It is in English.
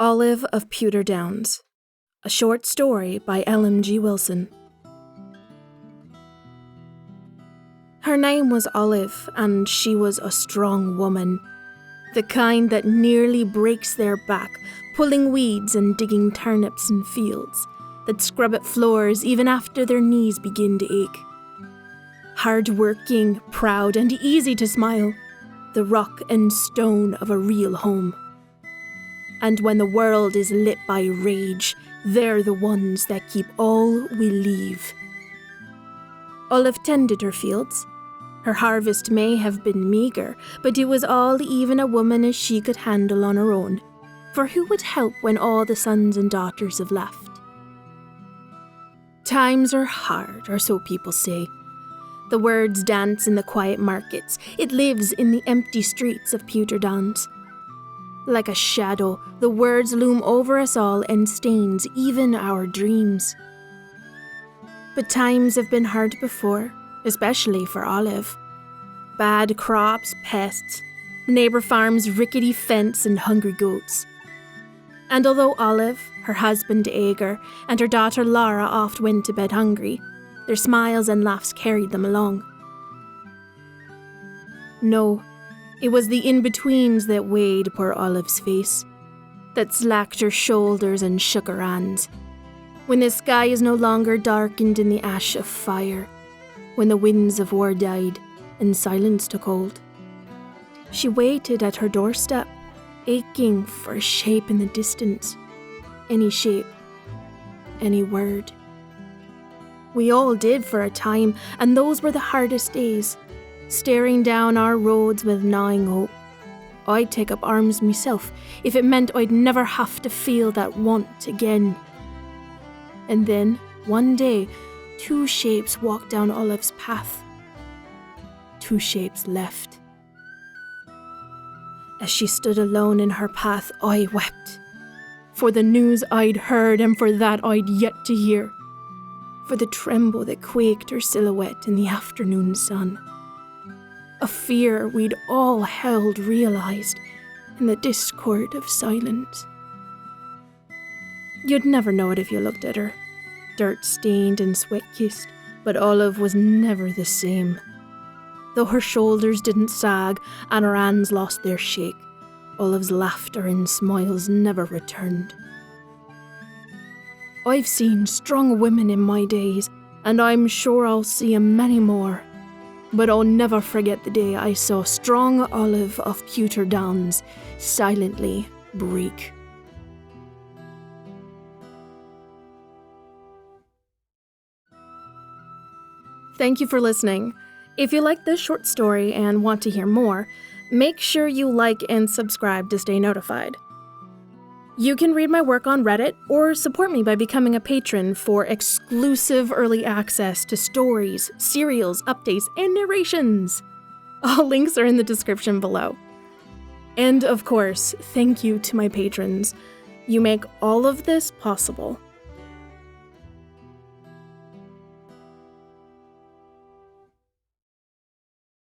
Olive of Pewter Downs, a short story by LMG Wilson. Her name was Olive, and she was a strong woman, the kind that nearly breaks their back, pulling weeds and digging turnips in fields, that scrub at floors even after their knees begin to ache. Hard-working, proud and easy to smile, the rock and stone of a real home. And when the world is lit by rage, they're the ones that keep all we leave. Olive tended her fields. Her harvest may have been meagre, but it was all even a woman as she could handle on her own. For who would help when all the sons and daughters have left? Times are hard, or so people say. The words dance in the quiet markets. It lives in the empty streets of Pewter Downs. Like a shadow, the words loom over us all and stains even our dreams. But times have been hard before, especially for Olive. Bad crops, pests, neighbour farm's rickety fence and hungry goats. And although Olive, her husband Agar, and her daughter Laura oft went to bed hungry, their smiles and laughs carried them along. No, it was the in-betweens that weighed poor Olive's face, that slacked her shoulders and shook her hands. When the sky is no longer darkened in the ash of fire, when the winds of war died and silence took hold. She waited at her doorstep, aching for a shape in the distance. Any shape, any word. We all did for a time, and those were the hardest days, staring down our roads with gnawing hope. I'd take up arms myself if it meant I'd never have to feel that want again. And then, one day, two shapes walked down Olive's path. Two shapes left. As she stood alone in her path, I wept. For the news I'd heard and for that I'd yet to hear. For the tremble that quaked her silhouette in the afternoon sun. A fear we'd all held realised in the discord of silence. You'd never know it if you looked at her, dirt-stained and sweat-kissed, but Olive was never the same. Though her shoulders didn't sag and her hands lost their shake, Olive's laughter and smiles never returned. I've seen strong women in my days, and I'm sure I'll see many more. But I'll never forget the day I saw strong Olive of Pewter Downs silently break. Thank you for listening. If you like this short story and want to hear more, make sure you like and subscribe to stay notified. You can read my work on Reddit or support me by becoming a patron for exclusive early access to stories, serials, updates, and narrations. All links are in the description below. And of course, thank you to my patrons. You make all of this possible.